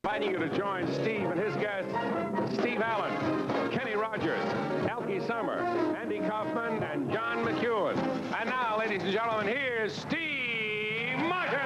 Inviting you to join Steve and his guests, Steve Allen, Kenny Rogers, Elkie Summer, Andy Kaufman, and John McEwen. And now, ladies and gentlemen, here's Steve Martin.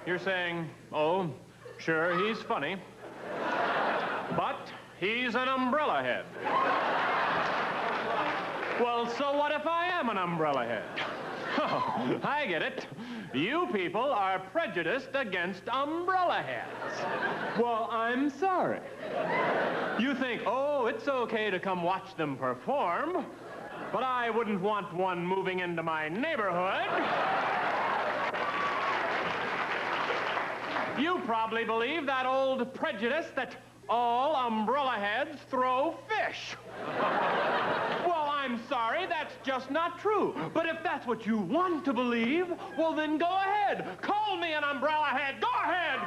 You're saying, oh, sure, he's funny, but he's an umbrella head. Well, so what if I am an umbrella head? Oh, I get it. You people are prejudiced against umbrella heads. Well, I'm sorry. You think, oh, it's okay to come watch them perform, but I wouldn't want one moving into my neighborhood. You probably believe that old prejudice that all umbrella heads throw fish. Well, I'm sorry, that's just not true. But if that's what you want to believe, well, then go ahead. Call me an umbrella head. Go ahead.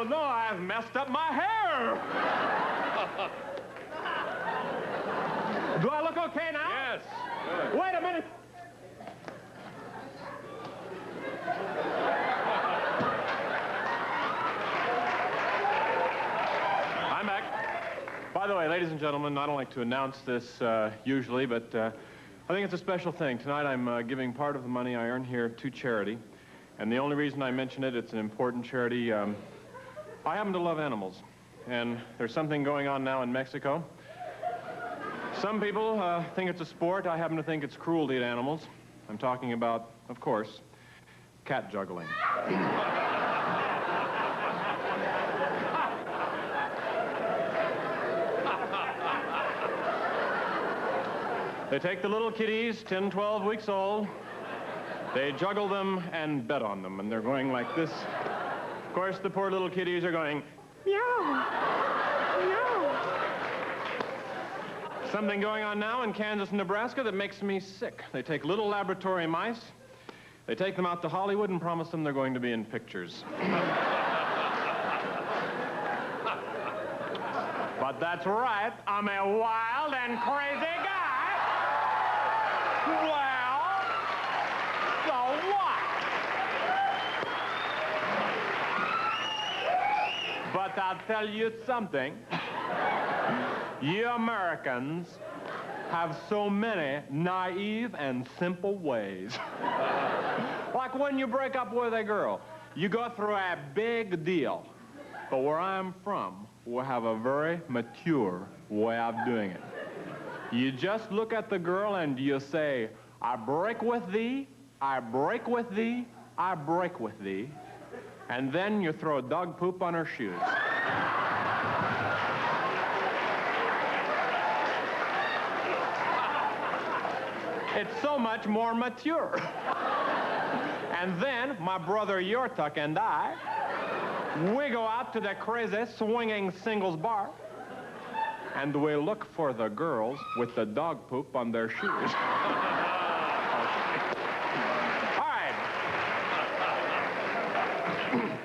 No, I've messed up my hair. Do I look okay now? Yes. Good. Wait a minute. I'm back. By the way, ladies and gentlemen, I don't like to announce this usually, but I think it's a special thing. Tonight I'm giving part of the money I earn here to charity. And the only reason I mention it, it's an important charity. I happen to love animals, and there's something going on now in Mexico. Some people think it's a sport. I happen to think it's cruelty to animals. I'm talking about, of course, cat juggling. They take the little kitties, 10, 12 weeks old. They juggle them and bet on them, and they're going like this. Of course, the poor little kitties are going, meow, meow. Something going on now in Kansas and Nebraska that makes me sick. They take little laboratory mice, they take them out to Hollywood and promise them they're going to be in pictures. But that's right, I'm a wild and crazy guy. Well, so what? But I'll tell you something. You Americans have so many naive and simple ways. Like when you break up with a girl, you go through a big deal. But where I'm from, we have a very mature way of doing it. You just look at the girl and you say, I break with thee, I break with thee, I break with thee. And then you throw dog poop on her shoes. It's so much more mature. And then my brother Yortuk and I, we go out to the crazy swinging singles bar, and we look for the girls with the dog poop on their shoes.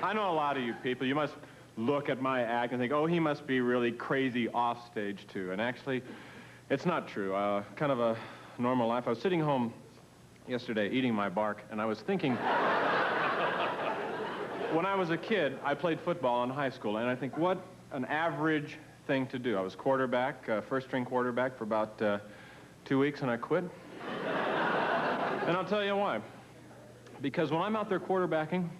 I know a lot of you people, you must look at my act and think, oh, he must be really crazy off stage, too. And actually, it's not true. Kind of a normal life. I was sitting home yesterday eating my bark, and I was thinking, when I was a kid, I played football in high school, and I think, what an average thing to do. I was quarterback, first-string quarterback for about 2 weeks, and I quit. And I'll tell you why. Because when I'm out there quarterbacking,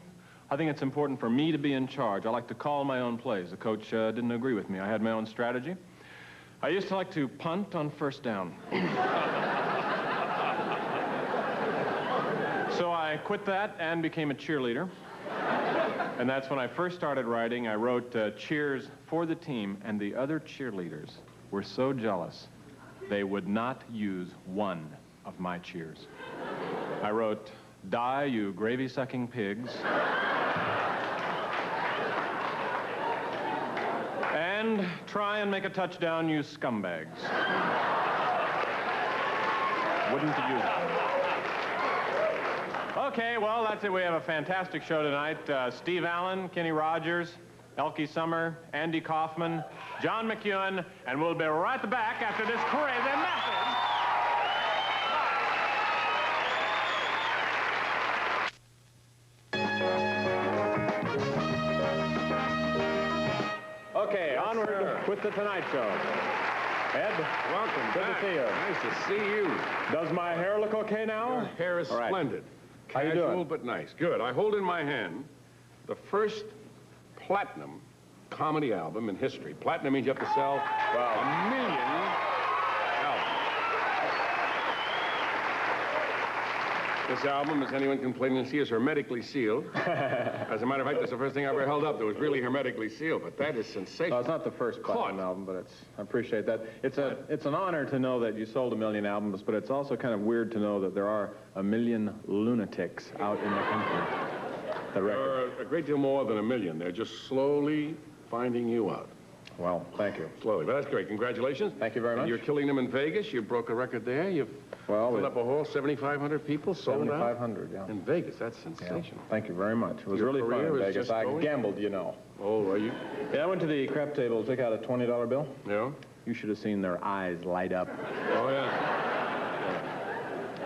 I think it's important for me to be in charge. I like to call my own plays. The coach didn't agree with me. I had my own strategy. I used to like to punt on first down. So I quit that and became a cheerleader. And that's when I first started writing. I wrote cheers for the team, and the other cheerleaders were so jealous they would not use one of my cheers. I wrote, "Die, you gravy-sucking pigs." And "Try and make a touchdown, you scumbags." Wouldn't use it. Okay, well, that's it. We have a fantastic show tonight. Steve Allen, Kenny Rogers, Elkie Summer, Andy Kaufman, John McEwen, and we'll be right back after this crazy message. Okay, onward with the Tonight Show. Ed, Welcome good back. to see you. Nice to see you. Does my hair look okay now? Your hair is All right. splendid. How you Casual doing? but nice. Good. I hold in my hand the first platinum comedy album in history. Platinum means you have to sell a million albums. This album, as anyone can plainly see, is hermetically sealed. As a matter of fact, that's the first thing I ever held up that was really hermetically sealed, but that is sensational. Well, it's not the first platinum album, but I appreciate that. It's an honor to know that you sold 1 million albums, but it's also kind of weird to know that there are 1 million lunatics out in the country. The There record. are a great deal more than 1 million. They're just slowly finding you out. Well, thank you. Slowly, but that's great. Congratulations. Thank you very And much. you're killing them in Vegas. You broke a record there. You've filled up a hall, 7,500 people sold out. 7,500, yeah. In Vegas, that's Yeah. sensational. Thank you very much. It was Your really fun career in is Vegas. just I going? gambled, you know. Oh, are you? Yeah, I went to the crap table, took out a $20 bill. Yeah? You should have seen their eyes light up. Oh, yeah.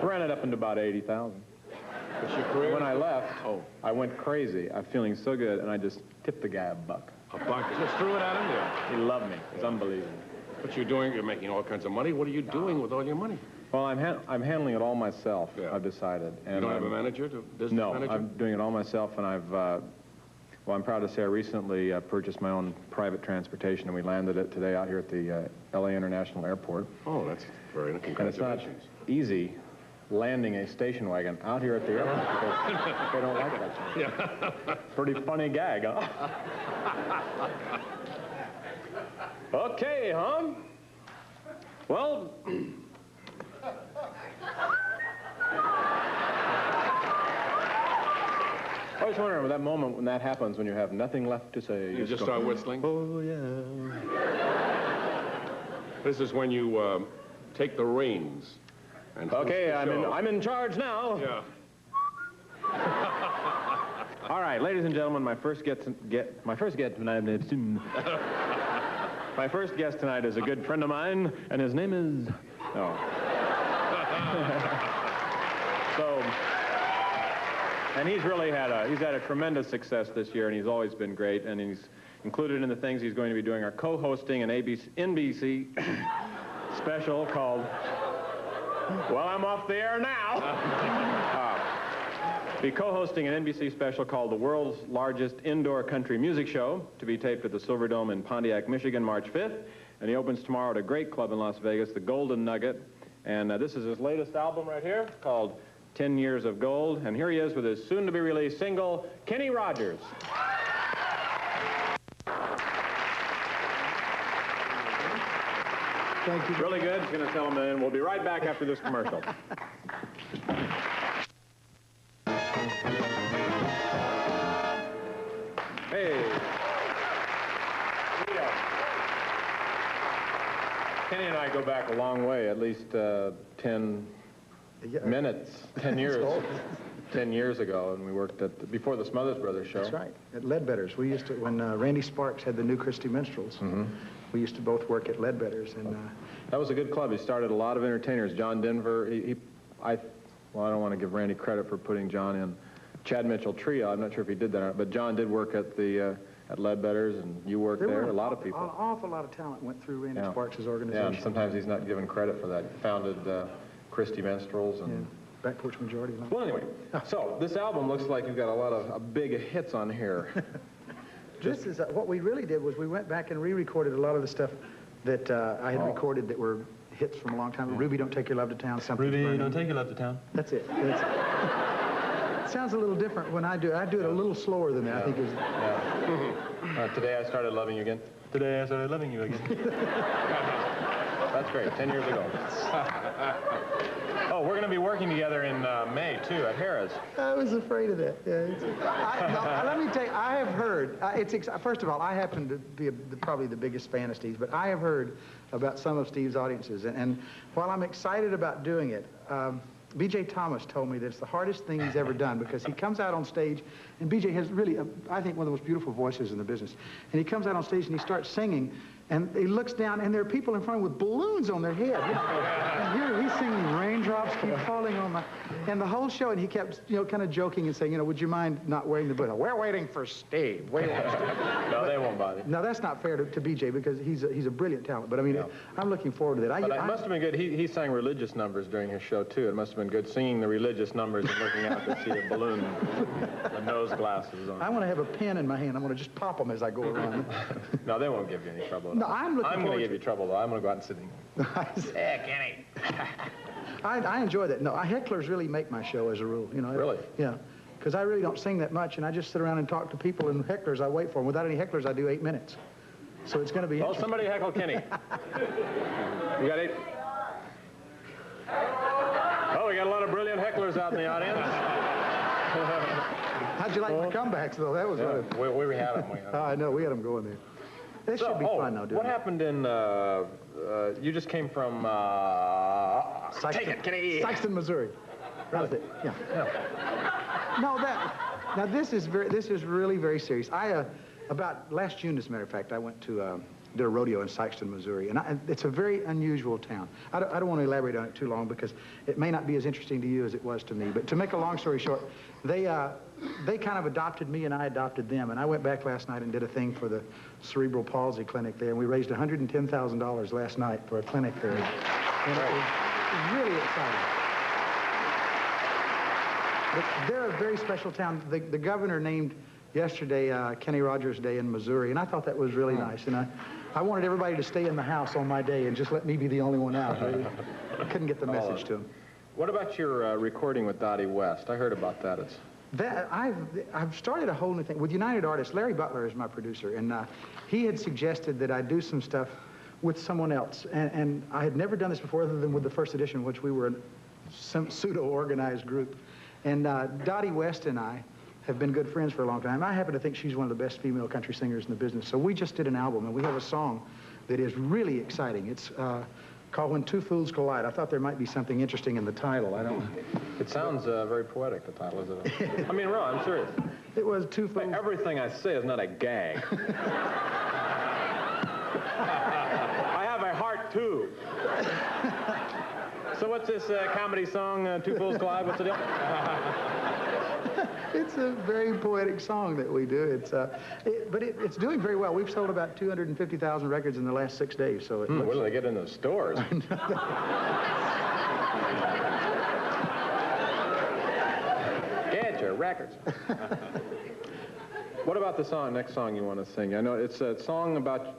I ran it up into about 80,000. What's your career? When I left, I went crazy. I'm feeling so good, and I just tipped the guy a buck. A buck. Just threw it at him there. He loved me. It's unbelievable. What you're doing, you're making all kinds of money. What are you doing with all your money? Well, I'm handling it all myself, Yeah. I've decided. And You don't have a manager, business No, manager? I'm doing it all myself, and well, I'm proud to say I recently purchased my own private transportation, and we landed it today out here at the LA International Airport. Oh, that's very nice. And it's not Congratulations. easy landing a station wagon out here at the airport because they don't like that. Yeah. Pretty funny gag, huh? Okay, huh? Well, I was wondering, that moment when that happens, when you have nothing left to say. You just go, start whistling? oh, yeah. This is when you take the reins. And host Okay, the show. I'm in charge now. Yeah. All right, ladies and gentlemen, my first guest tonight is a good friend of mine, and his name is and he's really had a tremendous success this year, and he's always been great, and he's included in the things he's going to be doing are co-hosting an NBC special called Well, I'm off the air now. Be co-hosting an NBC special called The World's Largest Indoor Country Music Show, to be taped at the Silverdome in Pontiac, Michigan, March 5th. And he opens tomorrow at a great club in Las Vegas, the Golden Nugget. And this is his latest album right here, called 10 Years of Gold. And here he is with his soon-to-be-released single, Kenny Rogers. Thank you. Really good. He's going to tell him, and we'll be right back after this commercial. Hey. Kenny and I go back a long way, at least 10 minutes, 10 years. 10 years ago, and we worked at before the Smothers Brothers show. That's right, at Ledbetter's. We used to, when Randy Sparks had the New Christy Minstrels, we used to both work at Ledbetter's. And that was a good club. He started a lot of entertainers. John Denver, I don't want to give Randy credit for putting John in Chad Mitchell Trio. I'm not sure if he did that or not, but John did work at the at Ledbetter's, and you worked there. A lot of people. An awful lot of talent went through Randy Sparks' Yeah, organization. and sometimes he's not given credit for that. He founded Christy Minstrels, and Back Porch Majority. Well, anyway, so this album looks like you've got a lot of big hits on here. This is what we really did was we went back and re-recorded a lot of the stuff that I had recorded that were hits from a long time. Ruby, Don't Take Your Love to Town. Something's Ruby, Burning. don't take your love to town. That's it. It sounds a little different when I do it. I do it a little slower than that. I think it was. Yeah. Today I started loving you again. Today I started loving you again. That's great. 10 years ago. Oh, we're going to be working together in May, too, at Harrah's. I was afraid of that. Yeah, let me tell you, I have heard, first of all, I happen to be probably the biggest fan of Steve's, but I have heard about some of Steve's audiences. And while I'm excited about doing it, B.J. Thomas told me that it's the hardest thing he's ever done because he comes out on stage, and B.J. has really, I think, one of the most beautiful voices in the business. And he comes out on stage and he starts singing, and he looks down, and there are people in front of him with balloons on their head. And here he's singing, raindrops keep falling on my... And the whole show, and he kept, kind of joking and saying, would you mind not wearing the balloon? We're waiting for Steve. Wait for Steve. No, they won't bother. No, that's not fair to B.J. because he's a brilliant talent. But I mean, I'm looking forward to that. But it must have been good. He sang religious numbers during his show, too. It must have been good singing the religious numbers and looking out to see a balloon with nose glasses on. I want to have a pen in my hand. I'm going to just pop them as I go around. No, they won't give you any trouble. No, I'm going to give you trouble, though. I'm going to go out and sit in. Yeah, Kenny. I enjoy that. No, hecklers really make my show as a rule. Really? Yeah. Because I really don't sing that much, and I just sit around and talk to people, and hecklers, I wait for them. Without any hecklers, I do 8 minutes. So it's going to be interesting. Somebody heckle Kenny. We got 8. Oh, we got a lot of brilliant hecklers out in the audience. How'd you like my comebacks, though? That was we had them. I know. We had them going there. This should be fun, though, what happened in, you just came from, take it, Kenny. Sikeston, Missouri. That's it. Yeah. No, now this is really very serious. About last June, as a matter of fact, I went to, did a rodeo in Sikeston, Missouri, and it's a very unusual town. I don't want to elaborate on it too long because it may not be as interesting to you as it was to me, but to make a long story short, they kind of adopted me and I adopted them, and I went back last night and did a thing for the cerebral palsy clinic there, and we raised $110,000 last night for a clinic there. And it was really exciting. But they're a very special town. The governor named yesterday Kenny Rogers Day in Missouri, and I thought that was really nice. And I wanted everybody to stay in the house on my day and just let me be the only one out. I couldn't get the message to them. What about your recording with Dottie West? I heard about that. I've started a whole new thing. With United Artists, Larry Butler is my producer, and he had suggested that I do some stuff with someone else. And I had never done this before other than with the first edition, which we were a pseudo-organized group. And Dottie West and I have been good friends for a long time. I happen to think she's one of the best female country singers in the business. So we just did an album, and we have a song that is really exciting. It's called When Two Fools Collide. I thought there might be something interesting in the title. I don't... It sounds very poetic, the title, isn't it? I mean, really, I'm serious. It was Two Fools... Everything I say is not a gag. I have a heart, too. So what's this comedy song, Two Fools Collide? What's the deal? It's a very poetic song that we do. But it's doing very well. We've sold about 250,000 records in the last 6 days. So it What do they get in the stores? Get your records. What about the song? Next song you want to sing? I know it's a song about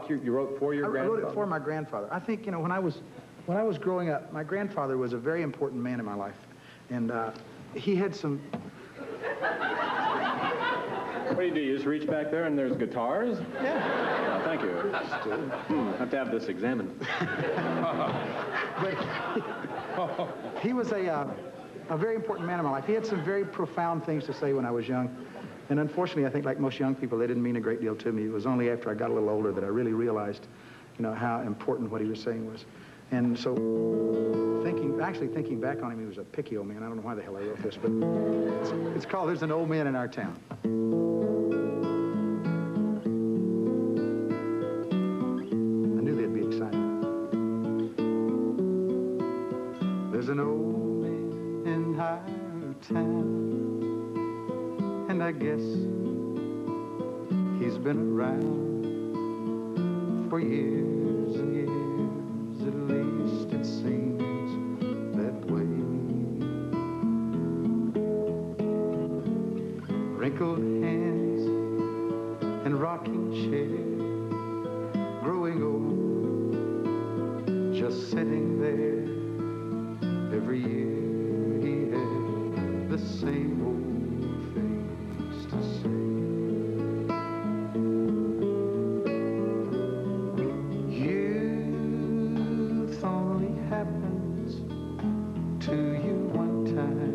you wrote for your grandfather. I wrote it for my grandfather. I think when I was growing up, my grandfather was a very important man in my life, and he had some. What do? You just reach back there and there's guitars? Yeah. Oh, thank you. Have to have this examined. But he was a very important man in my life. He had some very profound things to say when I was young. And unfortunately, I think like most young people, they didn't mean a great deal to me. It was only after I got a little older that I really realized, how important what he was saying was. And so, thinking back on him, he was a picky old man. I don't know why the hell I wrote this, but it's called There's an Old Man in Our Town. I knew they'd be excited. There's an old man in our town, and I guess he's been around for years and years. At least it seems that way. wrinkled hands and rocking chair, growing old, just sitting there. Every year he had the same old things to say. Youth only happens to you one time,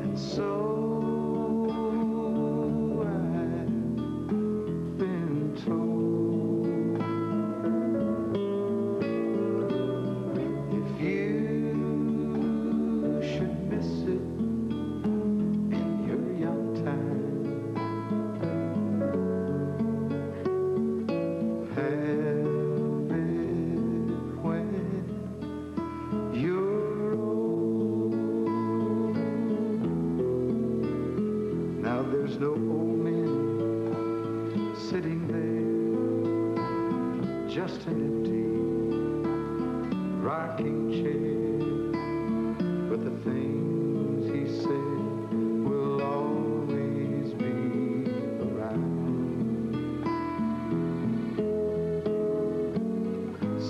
and so I've been told. If you should miss it in your young time, have it when you're old. Now there's no old men sitting there, just an empty rocking chair, but the things he said will always be around.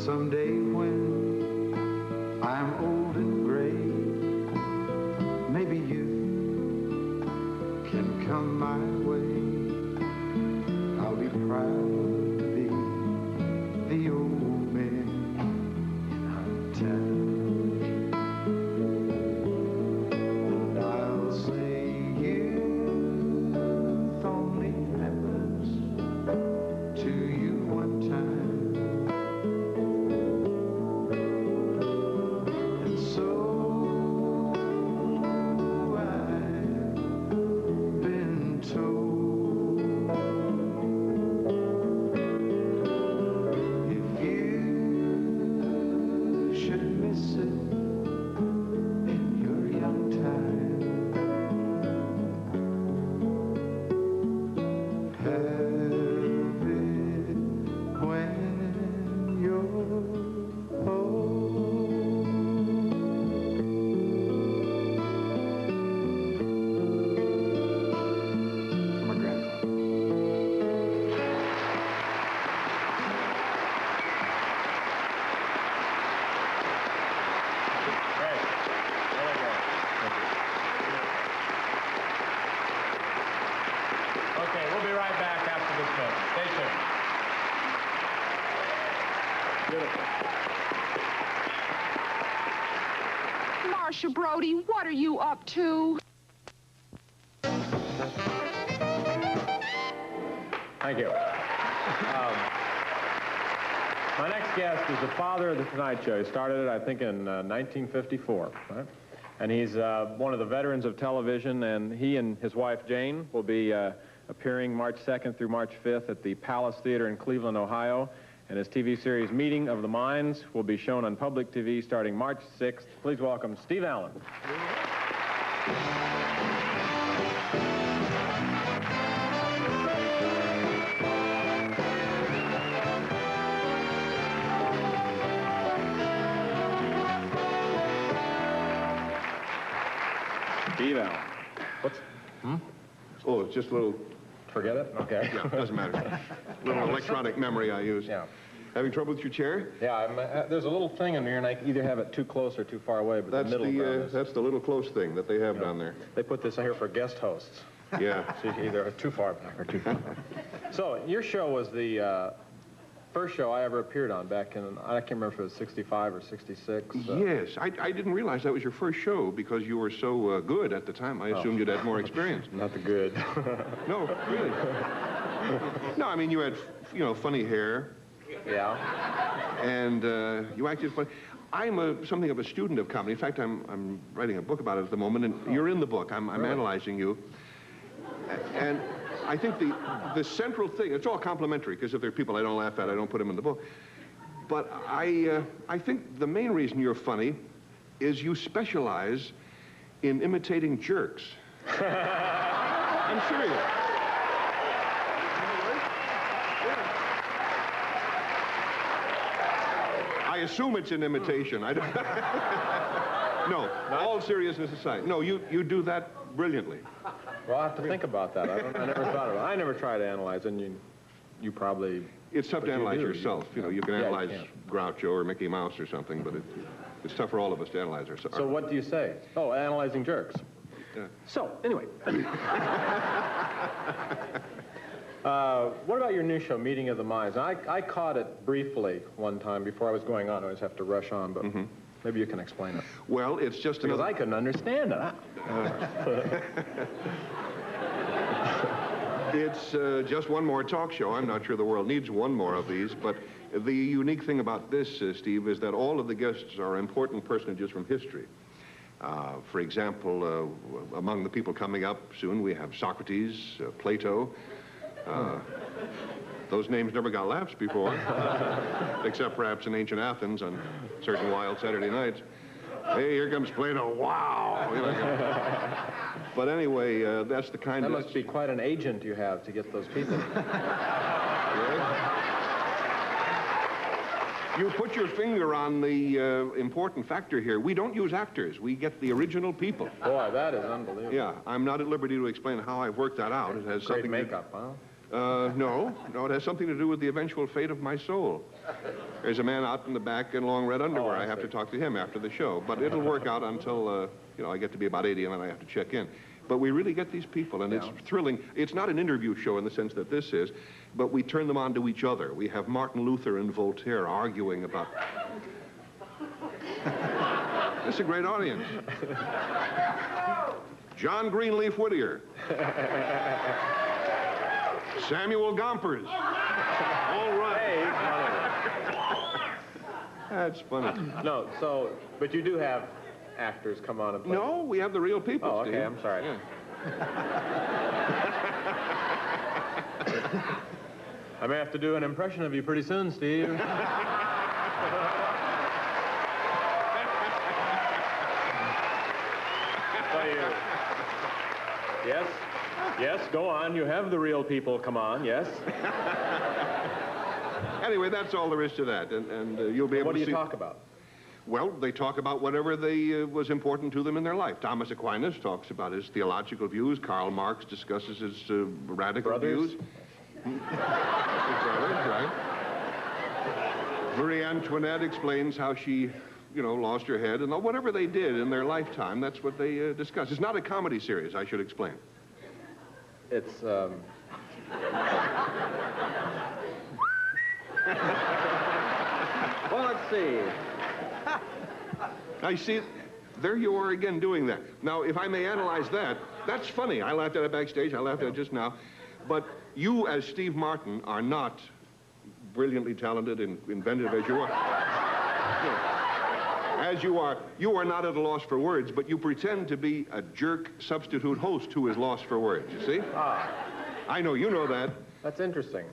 Someday when I'm old and gray, maybe you can come my way. I'll be proud to be the old man in our town. And I'll say youth only happens to you one time. And so I've been told. If you should miss it in your young time, have it when you're old. My grandfather. Great. Really great. Okay, we'll be right back after this film. Stay tuned. Beautiful. Marcia Brody, what are you up to? Thank you. My next guest is the father of The Tonight Show. He started it, I think, in 1954, right? And he's one of the veterans of television, and he and his wife, Jane, will be appearing March 2nd through March 5th at the Palace Theater in Cleveland, Ohio. And his TV series, Meeting of the Minds, will be shown on public TV starting March 6th. Please welcome Steve Allen. Steve Allen. What's... Oh, it's just a little, Forget it? Okay. yeah, doesn't matter. Little electronic memory I use. Yeah. Having trouble with your chair? Yeah, there's a little thing in here, and I can either have it too close or too far away, but That's the middle ground is... that's the little close thing that they have down there. They put this here for guest hosts. Yeah. So you can either too far back or too far back. So your show was the first show I ever appeared on back in, I can't remember if it was 65 or 66. Yes, I didn't realize that was your first show because you were so good at the time. I assumed you'd had more experience. Not the good. No, really. No, I mean, you had, funny hair. Yeah. And you acted funny. I'm something of a student of comedy. In fact, I'm writing a book about it at the moment, and you're in the book. I'm really? Analyzing you. And I think the central thing, it's all complimentary, because if there are people I don't laugh at, I don't put them in the book. But I think the main reason you're funny is you specialize in imitating jerks. I'm serious. I assume it's an imitation. I don't... No, all seriousness aside. No, you do that brilliantly. Well, I'll have to think about that. I never thought of it. I never tried to analyze, and you probably... It's tough to analyze yourself. You know, you can analyze you Groucho or Mickey Mouse or something, but it's tough for all of us to analyze ourselves. So what do you say? Oh, analyzing jerks. Yeah. So, anyway. What about your new show, Meeting of the Minds? Now, I caught it briefly one time before I was going on. I always have to rush on, but maybe you can explain it. Well, it's just Because another... I couldn't understand it. It's just one more talk show. I'm not sure the world needs one more of these, but the unique thing about this, Steve, is that all of the guests are important personages from history. For example, among the people coming up soon, we have Socrates, Plato. Those names never got laughs before, except perhaps in ancient Athens on certain wild Saturday nights. Hey, here comes Plato. Wow! But anyway, that's the kind of... That must be quite an agent you have to get those people. You put your finger on the important factor here. We don't use actors. We get the original people. Boy, that is unbelievable. Yeah, I'm not at liberty to explain how I've worked that out. It has Great something makeup, huh? No, it has something to do with the eventual fate of my soul. There's a man out in the back in long red underwear. I have to talk to him after the show. But it'll work out until, I get to be about 80 and then I have to check in. But we really get these people, and it's thrilling. It's not an interview show in the sense that this is, but we turn them on to each other. We have Martin Luther and Voltaire arguing about... This is a great audience. John Greenleaf Whittier. Samuel Gompers. All right. That's funny. No, but you do have actors come on and play. No, we have the real people, Oh, okay, Steve. I'm sorry. Yeah. I may have to do an impression of you pretty soon, Steve. Yes, go on. You have the real people. Come on, yes. Anyway, that's all there is to that, and you'll be able to see... What do you talk about? Well, they talk about whatever was important to them in their life. Thomas Aquinas talks about his theological views. Karl Marx discusses his radical views. His brothers, right. Marie Antoinette explains how she, lost her head. And whatever they did in their lifetime, that's what they discuss. It's not a comedy series, I should explain. It's, Well, let's see. I see, there you are again doing that. Now, if I may analyze that, that's funny. I laughed at it backstage. I laughed at it just now. But you, as Steve Martin, are not brilliantly talented and inventive as you are. No. As you are not at a loss for words, but you pretend to be a jerk substitute host who is lost for words, you see? Ah. I know you know that. That's interesting.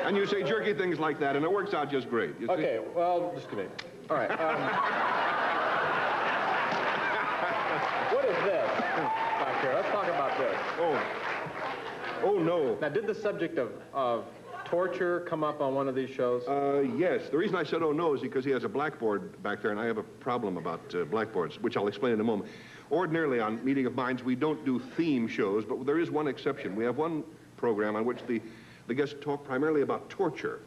And you say jerky things like that, and it works out just great, you see? Okay, well, just a minute. All right. What is this back here? Let's talk about this. Oh, no. Now, did the subject of torture come up on one of these shows? Yes. The reason I said oh no is because he has a blackboard back there, and I have a problem about blackboards, which I'll explain in a moment. Ordinarily, on Meeting of Minds, we don't do theme shows, but there is one exception. We have one program on which the guests talk primarily about torture.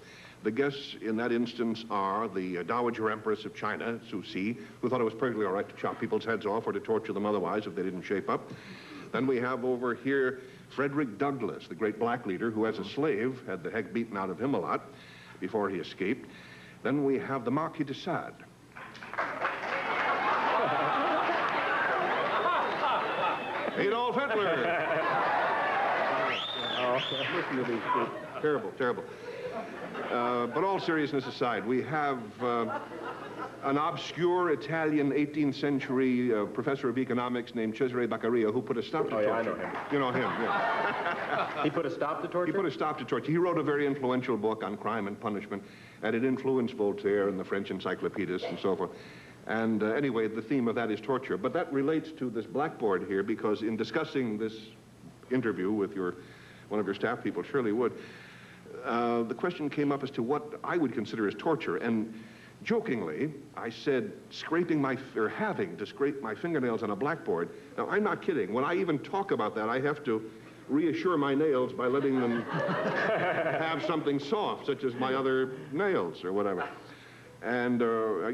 The guests in that instance are the Dowager Empress of China, Cixi, who thought it was perfectly all right to chop people's heads off or to torture them otherwise if they didn't shape up. Then we have over here Frederick Douglass, the great black leader who, as a slave, had the heck beaten out of him a lot before he escaped. Then we have the Marquis de Sade. Adolf Hitler. Listen to these kids. Terrible, terrible. But all seriousness aside, we have an obscure Italian 18th century professor of economics named Cesare Beccaria who put a stop to torture. Yeah, I know him. You know him, yeah. He put a stop to torture? He put a stop to torture. He wrote a very influential book on crime and punishment, and it influenced Voltaire and the French encyclopedists and so forth. And anyway, the theme of that is torture. But that relates to this blackboard here, because in discussing this interview with one of your staff people, Shirley Wood, the question came up as to what I would consider as torture. And jokingly, I said having to scrape my fingernails on a blackboard. Now, I'm not kidding. When I even talk about that, I have to reassure my nails by letting them have something soft, such as my other nails or whatever. And,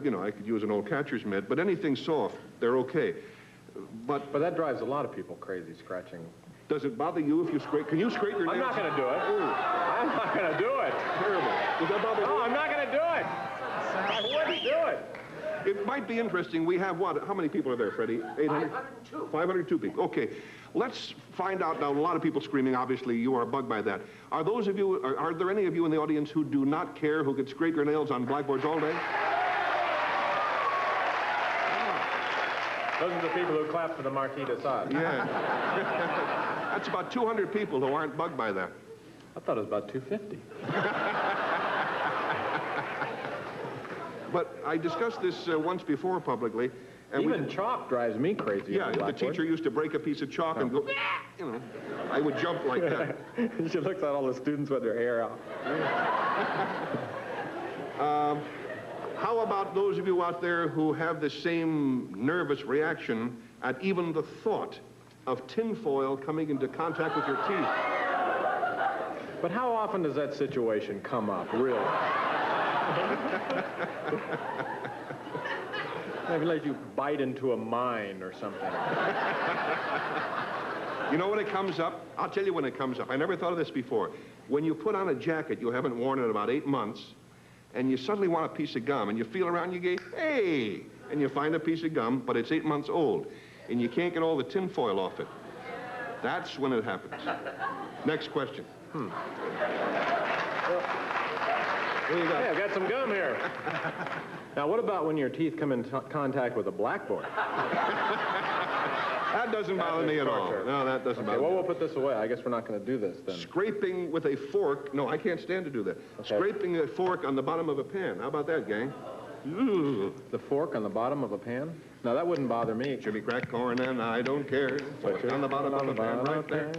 you know, I could use an old catcher's mitt, but anything soft, they're okay. But that drives a lot of people crazy, scratching. Does it bother you if you scrape? Can you scrape your nails? I'm not going to do it. Ooh. I'm not going to do it. Terrible. Does that bother you? No, I'm not going to do it. I wouldn't do it. It might be interesting. We have what? How many people are there, Freddie? 800? 502. 502 people. Okay. Let's find out now. A lot of people screaming. Obviously, you are bugged by that. Are there any of you in the audience who do not care, who could scrape your nails on blackboards all day? Those are the people who clap for the Marquis de Sade. Yeah. That's about 200 people who aren't bugged by that. I thought it was about 250. But I discussed this once before publicly. And even chalk drives me crazy. Yeah, the teacher used to break a piece of chalk and go, you know, I would jump like that. She looks at all the students with their hair out. How about those of you out there who have the same nervous reaction at even the thought of tinfoil coming into contact with your teeth? But how often does that situation come up, really? Maybe let you bite into a mine or something. You know when it comes up? I'll tell you when it comes up. I never thought of this before. When you put on a jacket you haven't worn in about 8 months, and you suddenly want a piece of gum, and you feel around, you go, hey! And you find a piece of gum, but it's 8 months old, and you can't get all the tinfoil off it. That's when it happens. Next question. Well, what do you got? Hey, I've got some gum here. Now, what about when your teeth come in contact with a blackboard? That doesn't bother me at all. No, that doesn't bother me. Well, we'll put this away. I guess we're not going to do this then. Scraping with a fork. No, I can't stand to do that. Okay. Scraping a fork on the bottom of a pan. How about that, gang? Ooh. The fork on the bottom of a pan? No, that wouldn't bother me. Chili crack corn and I don't care. Fork on the bottom of the pan right there.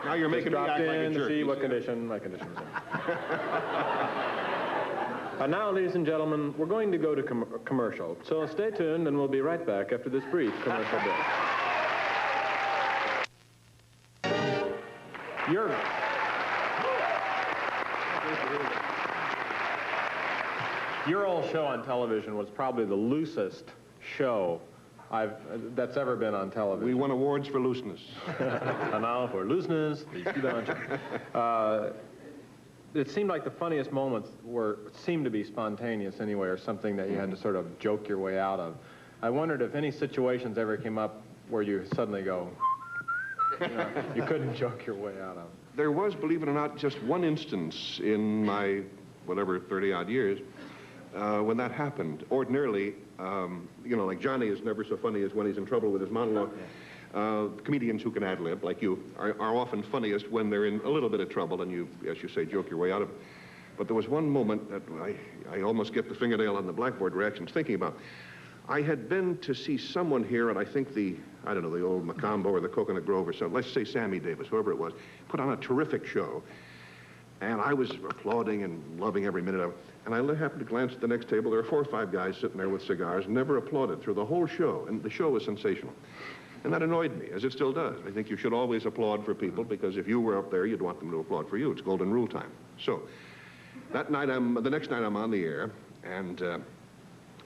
Now you're making me act like a jerk. To see what condition my conditions are. Now, ladies and gentlemen, we're going to go to commercial. So stay tuned, and we'll be right back after this brief commercial break. Your old show on television was probably the loosest show that's ever been on television. We won awards for looseness. And now for looseness, it seemed like the funniest moments seemed to be spontaneous anyway, or something that you had to sort of joke your way out of. I wondered if any situations ever came up where you suddenly go, you couldn't joke your way out of. There was, believe it or not, just one instance in my, whatever, 30-odd years, when that happened. Ordinarily, you know, like Johnny is never so funny as when he's in trouble with his monologue. Comedians who can ad-lib, like you, are often funniest when they're in a little bit of trouble and you, as you say, joke your way out of it. But there was one moment that I almost get the fingernail on the blackboard reactions thinking about. I had been to see someone here, and I think the old Macombo or the Coconut Grove or something, let's say Sammy Davis, whoever it was, put on a terrific show. And I was applauding and loving every minute of it. And I happened to glance at the next table. There were 4 or 5 guys sitting there with cigars, never applauded through the whole show. And the show was sensational. And that annoyed me, as it still does. I think you should always applaud for people, because if you were up there, you'd want them to applaud for you. It's golden rule time. So that night, the next night I'm on the air, and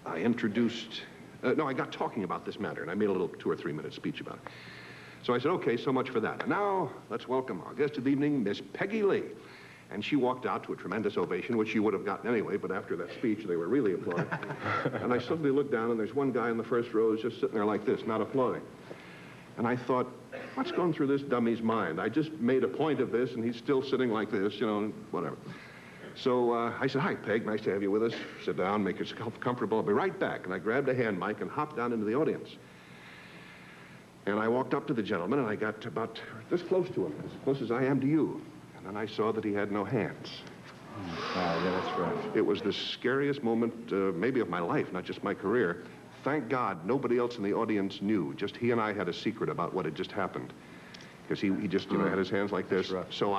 I introduced, I got talking about this matter, and I made a little 2 or 3 minute speech about it. So I said, okay, so much for that. And now, let's welcome our guest of the evening, Miss Peggy Lee. And she walked out to a tremendous ovation, which she would have gotten anyway, but after that speech, they were really applauding. And I suddenly looked down, and there's one guy in the first row who's just sitting there like this, not applauding. And I thought, what's going through this dummy's mind? I just made a point of this, and he's still sitting like this, you know, whatever. So I said, hi, Peg, nice to have you with us. Sit down, make yourself comfortable. I'll be right back. And I grabbed a hand mic and hopped down into the audience. And I walked up to the gentleman, and I got about this close to him, as close as I am to you. And then I saw that he had no hands. Yeah, that's right. It was the scariest moment, maybe of my life, not just my career. Thank God nobody else in the audience knew. Just he and I had a secret about what had just happened. Because he just, you know, had his hands like this. So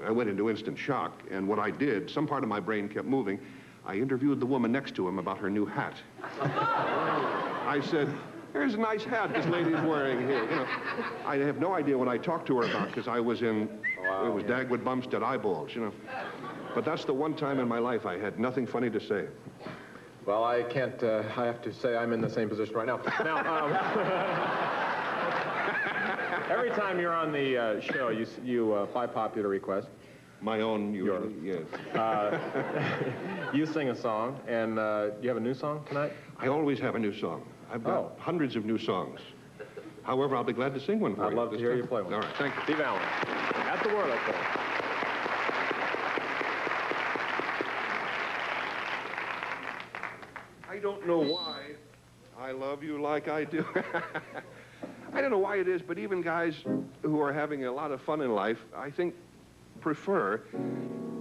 I went into instant shock, and what I did, some part of my brain kept moving. I interviewed the woman next to him about her new hat. I said, "Here's a nice hat this lady's wearing here." You know, I have no idea what I talked to her about because I was in, it was Dagwood Bumstead eyeballs, you know. But that's the one time in my life I had nothing funny to say. Well, I can't, I have to say I'm in the same position right now. Now, every time you're on the show, you by popular request, My own, yes. You sing a song, and you have a new song tonight? I always have a new song. I've got hundreds of new songs. However, I'll be glad to sing one for you. I'd love to hear you play one. All right, thank you. Steve Allen, at the Whirlpool. I don't know why I love you like I do. I don't know why it is, but even guys who are having a lot of fun in life, I think, prefer,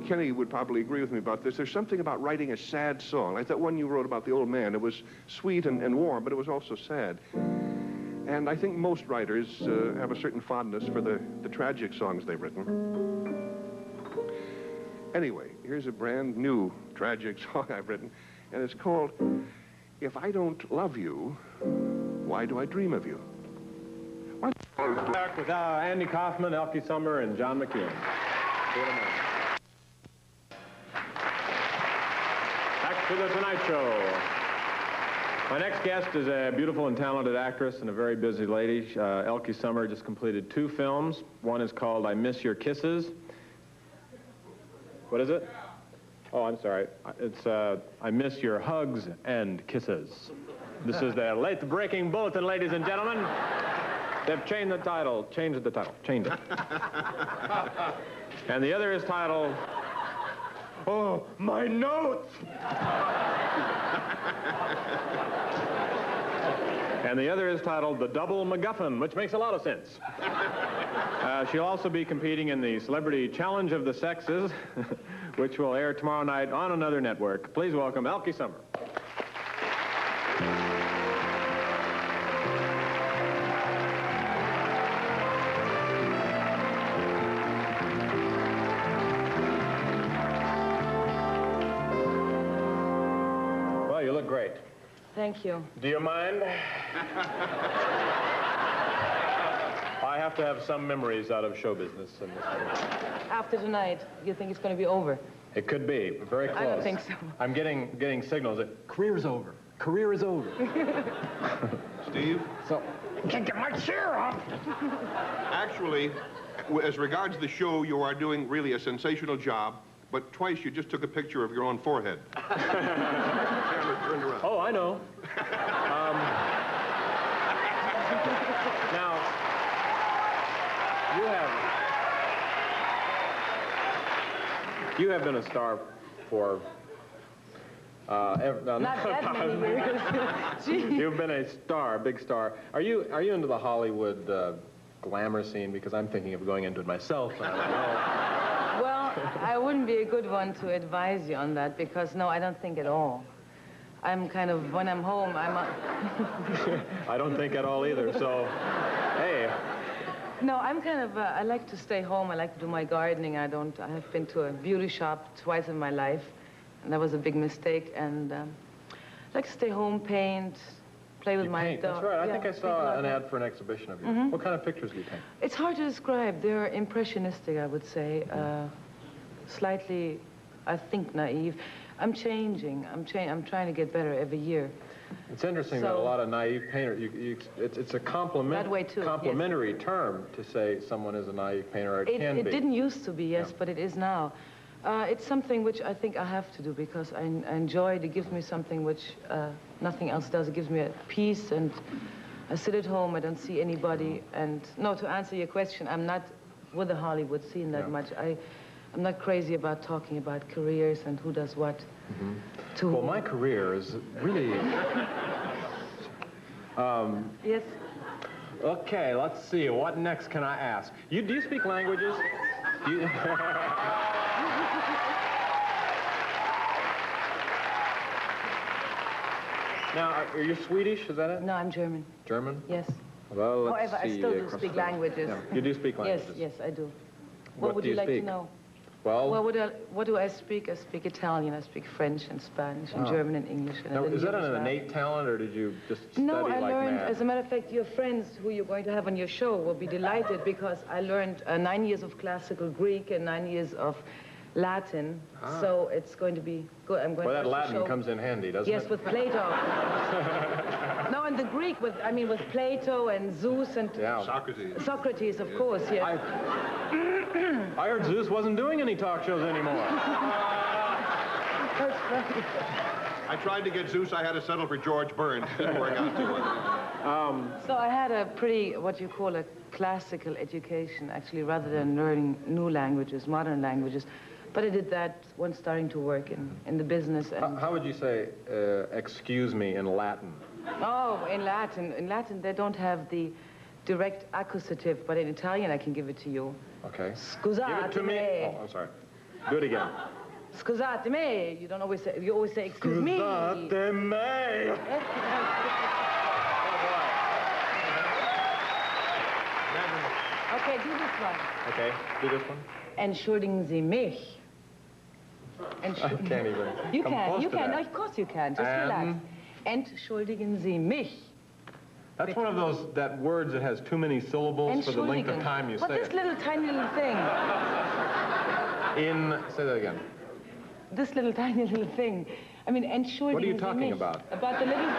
Kenny would probably agree with me about this, there's something about writing a sad song. Like that one you wrote about the old man. It was sweet and warm, but it was also sad. And I think most writers have a certain fondness for the tragic songs they've written. Anyway, here's a brand new tragic song I've written, and it's called, If I Don't Love You, Why Do I Dream of You? Back with Andy Kaufman, Elkie Summer, and John McKeon. Back to the Tonight Show. My next guest is a beautiful and talented actress and a very busy lady. Elkie Summer just completed 2 films. One is called I Miss Your Kisses. What is it? Oh, I'm sorry. It's I Miss Your Hugs and Kisses. This is the late breaking bulletin, ladies and gentlemen. They've changed the title. Changed the title. Changed it. And the other is titled, Oh, My Notes! And the other is titled The Double MacGuffin, which makes a lot of sense. She'll also be competing in the Celebrity Challenge of the Sexes, which will air tomorrow night on another network. Please welcome Elkie Summer. Well, you look great. Thank you. Do you mind? I have to have some memories out of show business. After tonight, you think it's going to be over? It could be. Very close. I don't think so. I'm getting signals that career is over. Career is over. Steve? So, I can't get my chair up. Actually, as regards the show, you are doing really a sensational job, but twice you just took a picture of your own forehead. Camera turned around. Oh, I know. Now, you have been a star for Not that many years. Gee. You've been a star, big star. Are you into the Hollywood glamour scene? Because I'm thinking of going into it myself. And I don't know. Well, I wouldn't be a good one to advise you on that because, no, I don't think at all. I'm kind of, when I'm home, I don't think at all either, so, hey. No, I'm kind of, I like to stay home. I like to do my gardening. I have been to a beauty shop twice in my life, and that was a big mistake. And I like to stay home, paint, play with my dog. That's right. I Yeah, think I saw an like ad for an exhibition of you. Mm-hmm. What kind of pictures do you paint? It's hard to describe. They're impressionistic, I would say. Slightly, I think, naive. I'm changing. I'm trying to get better every year. It's interesting that a lot of naive painters, it's a That way too, complimentary term to say someone is a naive painter, or it can be. It didn't used to be, yes, but it is now. It's something which I think I have to do because I enjoy it. It gives me something which nothing else does. It gives me a peace, and I sit at home. I don't see anybody. And no, to answer your question, I'm not with the Hollywood scene that much. I'm not crazy about talking about careers and who does what. Mm-hmm. Well, my career is really... Yes. Okay, let's see. What next can I ask? Do you speak languages? Now, are you Swedish? Is that it? No, I'm German. German? Yes. Well, let's However, see. I still do speak languages. Yeah. You do speak languages? Yes, I do. What would do you like speak? to know? Well, what do I speak? I speak Italian, I speak French and Spanish and German and English. And now, is that an innate talent, or did you just study No, I like learned, mad? as a matter of fact, your friends who you're going to have on your show will be delighted because I learned 9 years of classical Greek and 9 years of Latin, so it's going to be good. I'm going Well, to that Latin show... comes in handy, doesn't Yes, it? with Plato. No, and the Greek, with Plato and Zeus and... Yeah. Socrates. Socrates, of course, yes. I heard Zeus wasn't doing any talk shows anymore. That's right. I tried to get Zeus. I had to settle for George Burns. Didn't work out too well. So I had a pretty, what you call a classical education, actually, rather than learning new languages, modern languages. But I did that when starting to work in the business. And How would you say, excuse me, in Latin? oh, in Latin, they don't have the direct accusative, but in Italian, I can give it to you. Okay. Scusate Give it to me. Oh, I'm sorry. Do it again. Scusate me. You don't always say, you always say, excuse me. Scusate me. Okay, do this one. Okay, do this one. Entschuldigen Sie mich. I can't even. You come can, close you to can. that. No, of course you can. Just relax. Entschuldigen Sie mich. That's one of those words that has too many syllables for the length of Entschuldigen. time you But say this it. little tiny little thing. Say that again. This little tiny little thing. I mean, entschuldigen What are you Sie talking mich. about? About the little...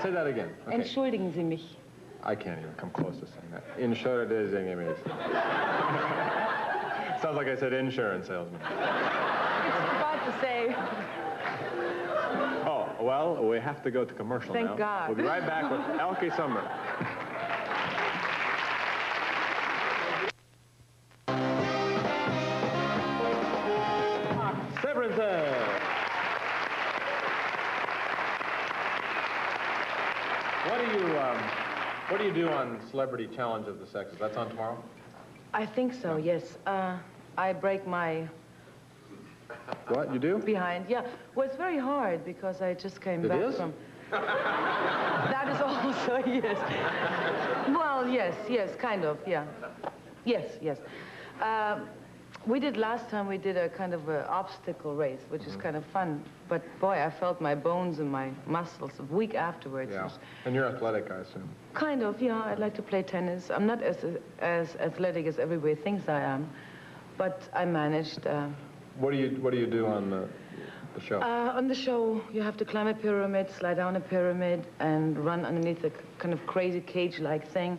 Say that again. Okay. Entschuldigen Sie mich. I can't even come close to saying that. Insurance. Sounds like I said insurance salesman. It's about to say... Oh, well, we have to go to commercial now. Thank God. We'll be right back with Elke Summer. What do you do on Celebrity Challenge of the Sexes? That's on tomorrow? I think so, yes. I break my What, you do? behind. Yeah. Well, it's very hard because I just came It back is? from... That is also, yes. Well, yes, kind of, yeah. Yes. Last time we did a kind of an obstacle race, which is kind of fun. But boy, I felt my bones and my muscles a week afterwards. Yeah. And you're athletic, I assume. Kind of, yeah. I'd like to play tennis. I'm not as athletic as everybody thinks I am, but I managed. What do you do on the show? On the show, you have to climb a pyramid, slide down a pyramid, and run underneath a kind of crazy cage-like thing.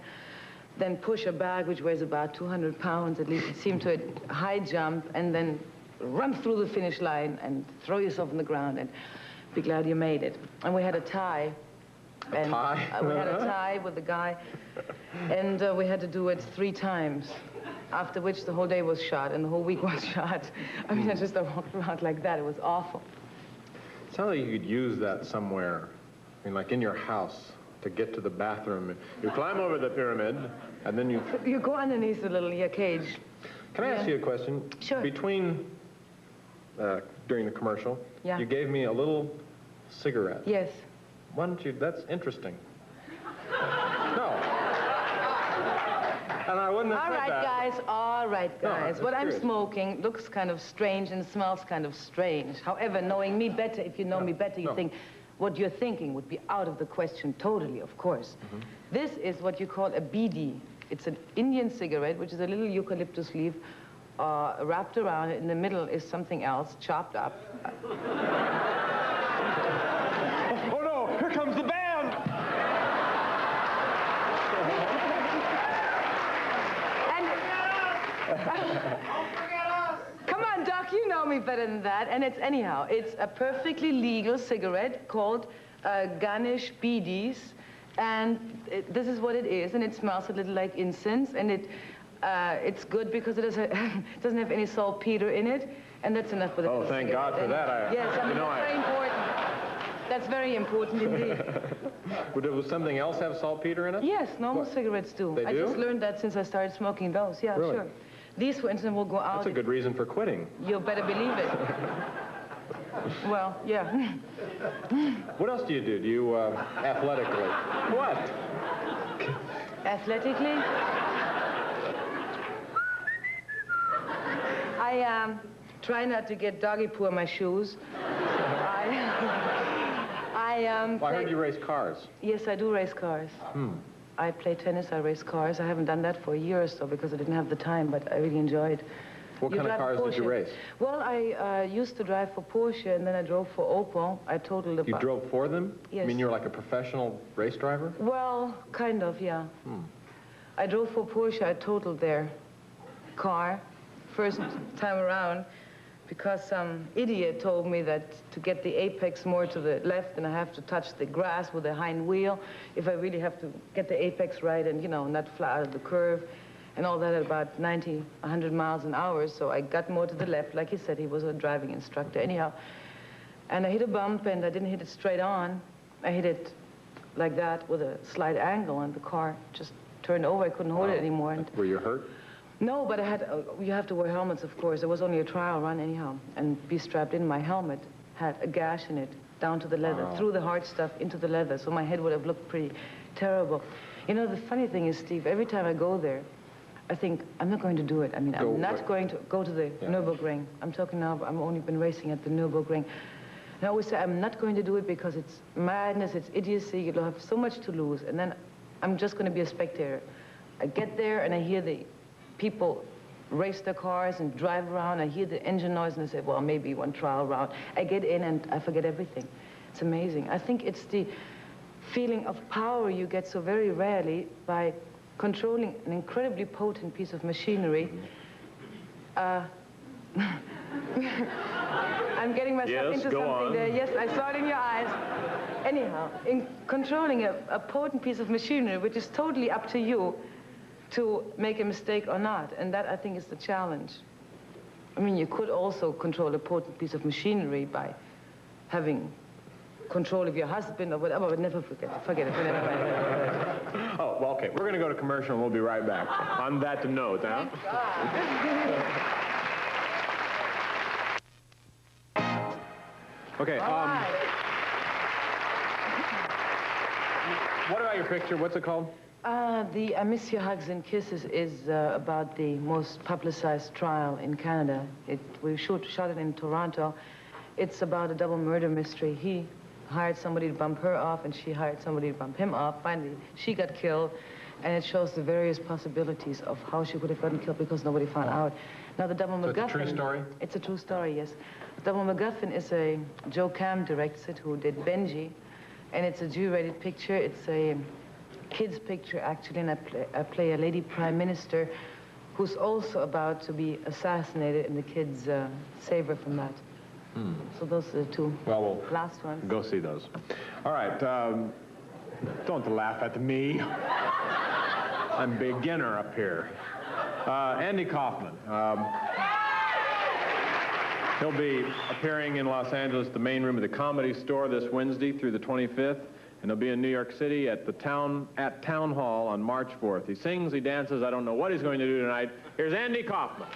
Then push a bag which weighs about 200 pounds, at least it seemed to it, high jump, and then run through the finish line and throw yourself on the ground and be glad you made it. And we had a tie. A tie? We had a tie with the guy, and we had to do it 3 times, after which the whole day was shot and the whole week was shot. I mean, I just walked around like that. It was awful. It sounds like you could use that somewhere, I mean, like in your house, to get to the bathroom. You climb over the pyramid, and then you... You go underneath the little cage. Can I ask you a question? Sure. During the commercial, Yeah. you gave me a little cigarette. Yes. Why don't you... That's interesting. No. And I wouldn't have said that. All right, No, guys. that's What I'm curious. smoking looks kind of strange and smells kind of strange. However, knowing me better, if you know me better, you No. think what you're thinking would be out of the question totally, of course. Mm-hmm. This is what you call a BD. It's an Indian cigarette, which is a little eucalyptus leaf wrapped around. In the middle is something else, chopped up. Oh, no! Here comes the band! Come on, Doc, you know me better than that. And it's a perfectly legal cigarette called Ganesh BDs. And this is what it is, and it smells a little like incense, and it's good because it doesn't have any saltpeter in it, and that's enough for the Oh, thank God for that. Yes, I mean, that's very important. That's very important indeed. Would something else have saltpeter in it? Yes, normal cigarettes do. They I do? just learned that since I started smoking those. Yeah, Really? sure. These, for instance, will go out. That's a good reason for quitting. You better believe it. Well, yeah. What else do you do? Do you, athletically? What? Athletically? I try not to get doggy poo on my shoes. Well, I heard you race cars. Yes, I do race cars. I play tennis, I race cars. I haven't done that for a year or so because I didn't have the time, but I really enjoyed. What kind of cars did you race? Well, I used to drive for Porsche, and then I drove for Opel. I totaled about... You drove for them? Yes. You mean you're like a professional race driver? Well, kind of, yeah. I drove for Porsche. I totaled their car first time around because some idiot told me that to get the apex more to the left, and I have to touch the grass with the hind wheel if I really have to get the apex right and, you know, not fly out of the curve. And all that at about 90, 100 miles an hour. So I got more to the left. Like he said, he was a driving instructor. Anyhow, and I hit a bump, and I didn't hit it straight on. I hit it like that with a slight angle, and the car just turned over. I couldn't hold it anymore. And were you hurt? no, but I had, you have to wear helmets, of course. It was only a trial run anyhow. And be strapped in. My helmet had a gash in it, down to the leather, through the hard stuff into the leather. So my head would have looked pretty terrible. You know, the funny thing is, Steve, every time I go there, I think, I'm not going to do it. I mean, I'm not going to go to the Nürburgring. I'm talking now, I've only been racing at the Nürburgring. And I always say, I'm not going to do it because it's madness, it's idiocy, you'll have so much to lose. And then I'm just going to be a spectator. I get there and I hear the people race their cars and drive around. I hear the engine noise and I say, well, maybe one trial round. I get in and I forget everything. It's amazing. I think it's the feeling of power you get so very rarely by controlling an incredibly potent piece of machinery. I'm getting myself into something there. Yes, I saw it in your eyes. Anyhow, in controlling a potent piece of machinery, which is totally up to you to make a mistake or not. And that, I think, is the challenge. I mean, you could also control a potent piece of machinery by having control of your husband or whatever, but never forget it. Oh, well, okay. We're going to go to commercial, and we'll be right back. On that note, huh? Okay, what about your picture? What's it called? The I Miss Your Hugs and Kisses is about the most publicized trial in Canada. We shot it in Toronto. It's about a double murder mystery. He hired somebody to bump her off, and she hired somebody to bump him off. Finally, she got killed, and it shows the various possibilities of how she could have gotten killed because nobody found out. Now, the double MacGuffin... It's a true story? It's a true story, yes. The double MacGuffin is a... Joe Cam directs it, who did Benji, and it's a G-rated picture. It's a kid's picture, actually, and I play a lady prime minister who's also about to be assassinated, and the kids save her from that. So those are the two last ones. Go see those. All right. Don't laugh at me. I'm beginner up here. Andy Kaufman. He'll be appearing in Los Angeles, the main room of the Comedy Store this Wednesday through the 25th. And he'll be in New York City at Town Hall on March 4th. He sings, he dances. I don't know what he's going to do tonight. Here's Andy Kaufman.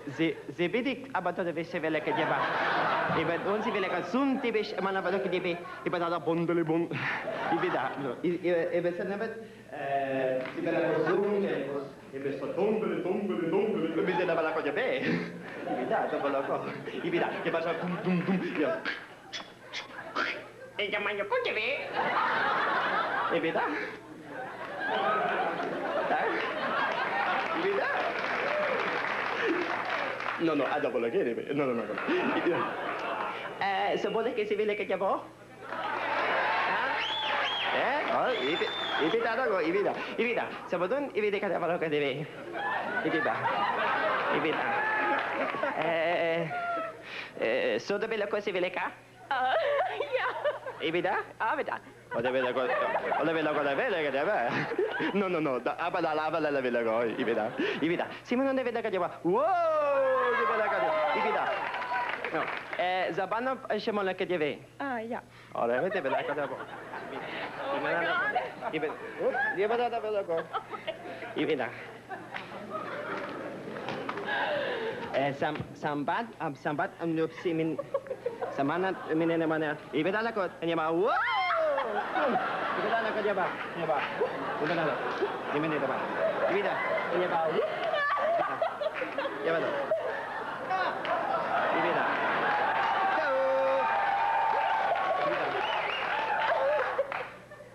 ze bidik abato de visse vele che diaba. Ibe onsi vele kan sum tibish mana bado che dibe. Ibe da bondele bon. Ibe da. Ibe se nevet si vele ko sum ibe so tombele. Ibe de la bala ko diabe. Ibe da to bala ko. Ibe da che basa tum. Ya. E chiamando ko diabe. Ibe da. Ibe da. No, ada boleh gini. No. Seboleh ke sivil ke jabo? Oh, ibi tak ada kok, ibi dah. Sebetulnya ibi dekat apa lo ke dewe? Ibi dah. So dah bela ko sivil ka? Ja. Ibi dah? Beda. Oleh bela ko dah bela ke dewe? No. Apa dah la bela ko? Ibi dah. Si mana dah bela ke jabo? Wow! Ibida. No. Zabana siamo la che deve. Ja. Ora avete bella cosa. Oh my God. Ibida da bella cosa. Ibida. Sambat simin samana minene mana. Ibida la cosa. Andiamo. Wow! Ibida la cosa ba. Ibida la. Dimene da ba. Ibida. Andiamo. Ibida.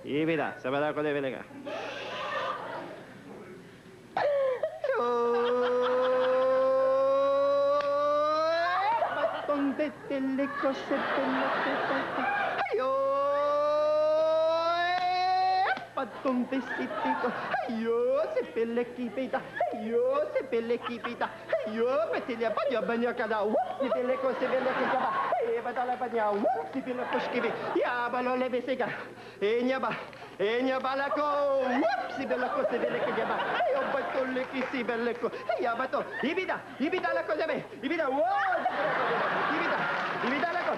Ibida, sabar aku deh belega. Donde te le cose ayo, patón besitico, ayo, se pele kipita, ayo, betilya banyak kada, si pele cose bele kaba, batala panya, si pele koskibi, ya balole besega. Enya balako, si belako se bele kaba, ayo batole ki si beleko, ya bato, ibida la ko jabe, ibida, wow, ibida la ko,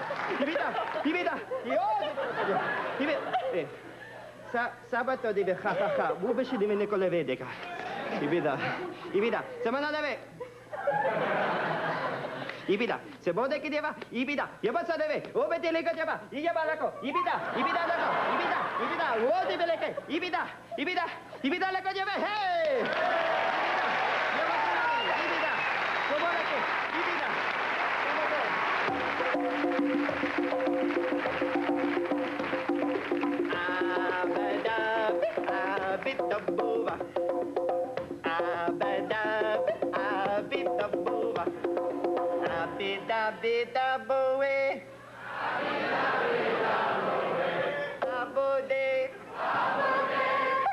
ibida, yo, sabato di ha, bu beshi di mene ko le vede ka, ibida, semana deve. Ibida, se bode che deva, ibida, io posso deve, o bete le cose va, io balako, ibida, o de beleke, ibida, la cose va, hey! Ibida, so boleke, ibida. Abida, buba. Abida boe. Abode.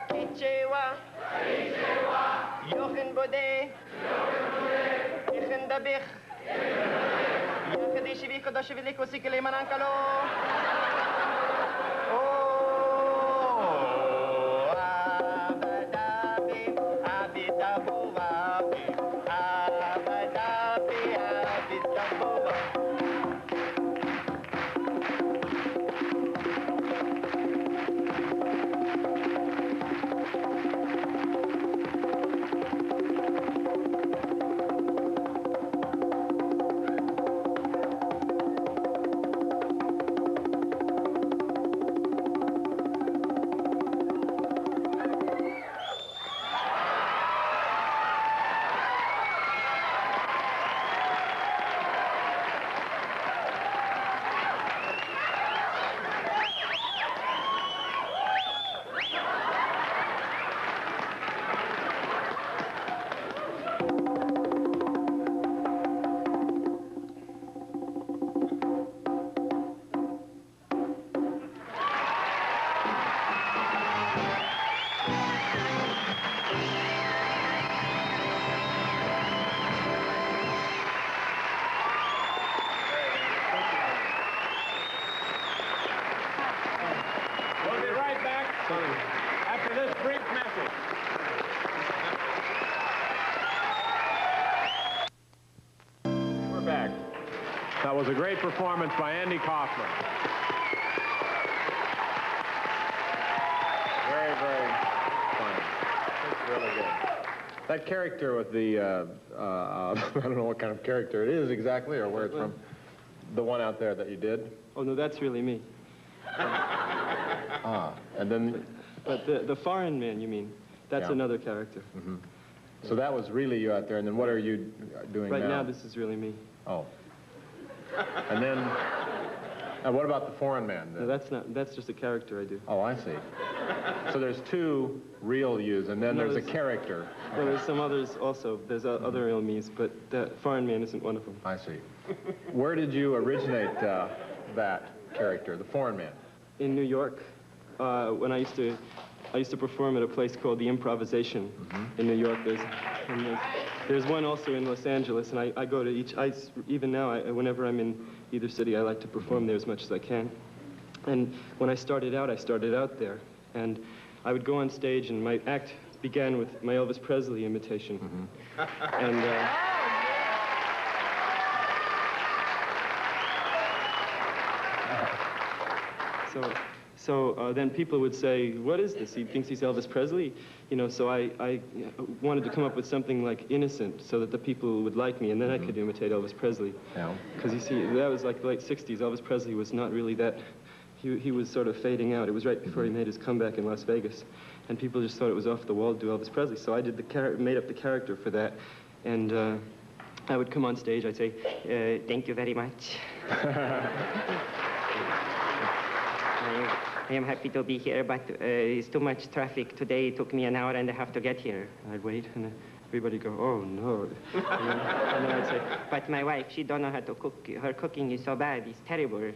Kichewa. Jochen bode. Jochen dabich. Jochen shiviko da shiviliko sikele manankalo. After this brief message. We're back. That was a great performance by Andy Kaufman. Very, very fun. It's really good. That character with the, I don't know what kind of character it is exactly or where it's from. The one out there that you did? Oh, no, that's really me. And then... But the foreign man, you mean? That's another character. Mm-hmm. So that was really you out there, and then what are you doing now? Right now, this is really me. Oh. And then, what about the foreign man? Then? No, that's just a character I do. Oh, I see. So there's two real yous, and then there's a character. Well, there's some others also. There's other real me's, but the foreign man isn't one of them. I see. Where did you originate that character, the foreign man? In New York, when I used to perform at a place called the Improvisation in New York. There's one also in Los Angeles, and I go to each. Even now, whenever I'm in either city, I like to perform there as much as I can. And when I started out there, and I would go on stage, and my act began with my Elvis Presley imitation, and. So then people would say, what is this? He thinks he's Elvis Presley? You know, so I wanted to come up with something like innocent so that the people would like me, and then I could imitate Elvis Presley. Yeah. Because you see, that was like the late 60s. Elvis Presley was not really that, he was sort of fading out. It was right before he made his comeback in Las Vegas. And people just thought it was off the wall to do Elvis Presley. So I did made up the character for that. And I would come on stage, I'd say, thank you very much. I am happy to be here, but it's too much traffic today. It took me an hour and a half to get here. I'd wait, and everybody go, oh, no. And then I'd say, but my wife, she don't know how to cook. Her cooking is so bad. It's terrible.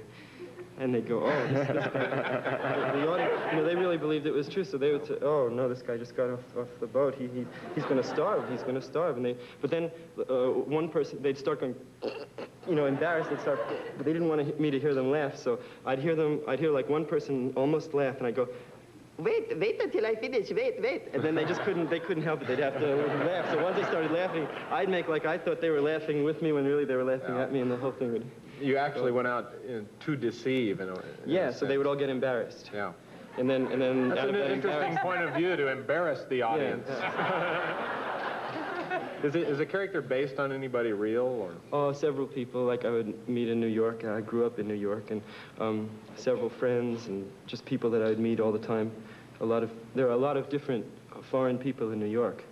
And they'd go, oh, this guy. The audience, you know, they really believed it was true, so they would say, oh, no, this guy just got off the boat. He's going to starve. He's going to starve. And but then one person, they'd start going, you know, embarrassed. They'd start, but they didn't want me to hear them laugh, so I'd hear like one person almost laugh, and I'd go, wait until I finish, wait. And then they couldn't help it. They'd have to laugh. So once they started laughing, I'd make like I thought they were laughing with me when really they were laughing at me, and the whole thing would... You actually went out to deceive. Yeah, so they would all get embarrassed. Yeah. And then that's an interesting point of view, to embarrass the audience. Yeah. Is the character based on anybody real, or? Oh, several people. Like I would meet in New York. I grew up in New York, and several friends and just people that I'd meet all the time. There are a lot of different foreign people in New York,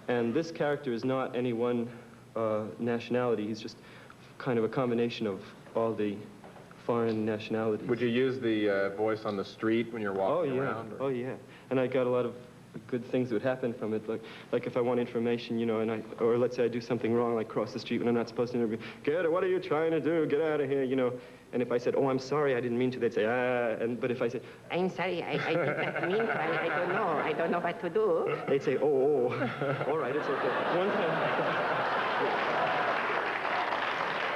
and this character is not any one nationality. He's just kind of a combination of all the foreign nationalities. Would you use the voice on the street when you're walking around? Or? Oh, yeah. And I got a lot of good things that would happen from it. Like if I want information, you know, or let's say I do something wrong, like cross the street when I'm not supposed to interview. What are you trying to do? Get out of here, you know. And if I said, oh, I'm sorry, I didn't mean to, they'd say, but if I said, I'm sorry, I did not mean to, I don't know what to do. They'd say, oh, all right, it's okay. One time...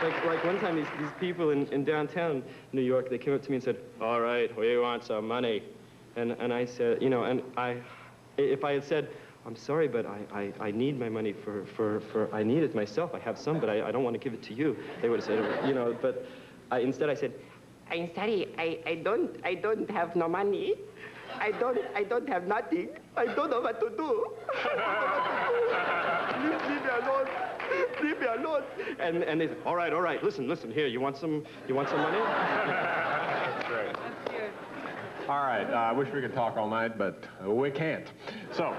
Like one time, these people in downtown New York, they came up to me and said, all right, we want some money. And I said, you know, and if I had said, I'm sorry, but I need my money I need it myself. I have some, but I don't want to give it to you. They would have said, you know, but instead I said, I'm sorry, I don't have no money. I don't have nothing. I don't know what to do. Leave me alone. Leave me alone. And they said, all right, listen, here, you want some money? That's great. That's good. All right, I wish we could talk all night, but we can't. So,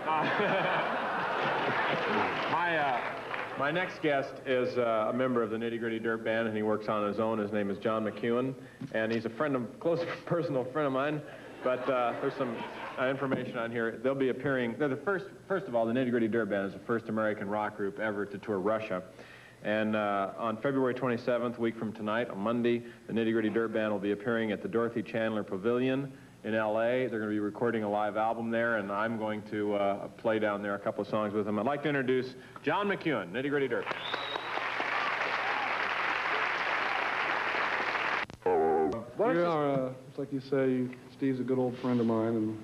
my next guest is a member of the Nitty Gritty Dirt Band, and he works on his own. His name is John McEwen, and he's a close personal friend of mine. But there's some information on here. They'll be appearing. They're the first of all, the Nitty Gritty Dirt Band is the first American rock group ever to tour Russia. And on February 27th, a week from tonight, on Monday, the Nitty Gritty Dirt Band will be appearing at the Dorothy Chandler Pavilion in L.A. They're going to be recording a live album there, and I'm going to play down there a couple of songs with them. I'd like to introduce John McEwen, Nitty Gritty Dirt. It's like you say, Steve's a good old friend of mine, and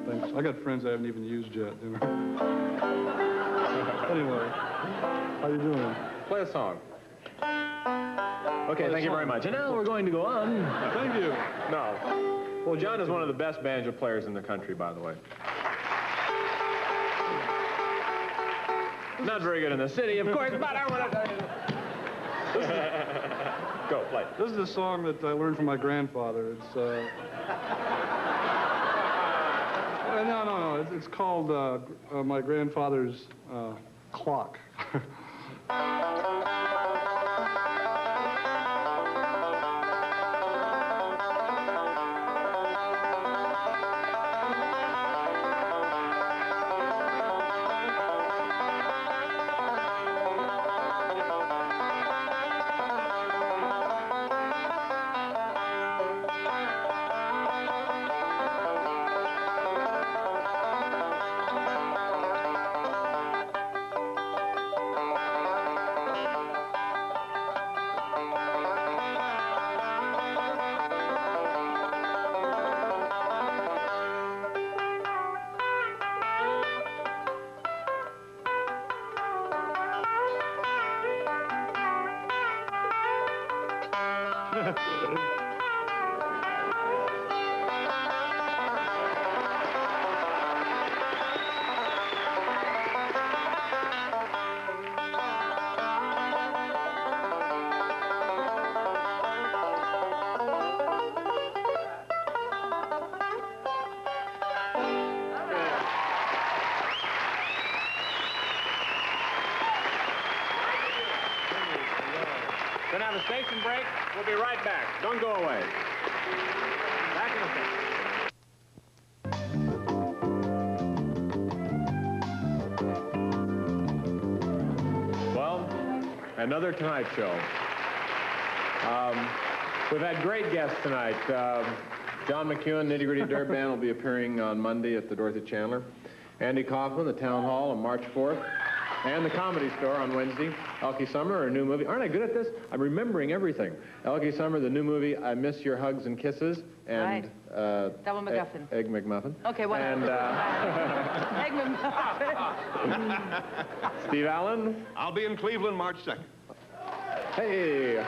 thanks. I got friends I haven't even used yet, you know. Anyway, how you doing? Play a song. Okay, thank you very much. And now we're going to go on. Thank you. No. Well, John is one of the best banjo players in the country, by the way. Not very good in the city, of course, but I want to... Go, play. This is a song that I learned from my grandfather. It's, no. It's called my grandfather's clock. Gonna have a station break. We'll be right back. Don't go away. Back in a second. Well, another Tonight Show. We've had great guests tonight. John McEwen, Nitty Gritty Dirt Band, will be appearing on Monday at the Dorothy Chandler. Andy Kaufman, the Town Hall, on March 4th. And the Comedy Store on Wednesday. Elkie Summer, a new movie. Aren't I good at this? I'm remembering everything. Elkie Summer, the new movie, I Miss Your Hugs and Kisses. And, right. Double McGuffin. Egg McMuffin. Okay, whatever. And, Egg McMuffin. Steve Allen. I'll be in Cleveland March 2nd. Hey.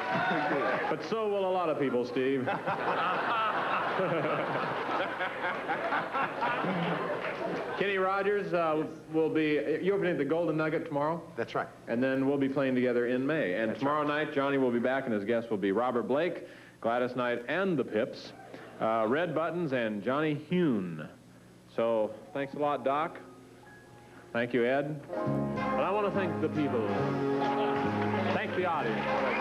But so will a lot of people, Steve. Kenny Rogers will be, you're opening the Golden Nugget tomorrow? That's right. And then we'll be playing together in May. And tomorrow night, Johnny will be back, and his guests will be Robert Blake, Gladys Knight, and the Pips, Red Buttons, and Johnny Hune. So thanks a lot, Doc. Thank you, Ed. But I want to thank the people. Thank the audience.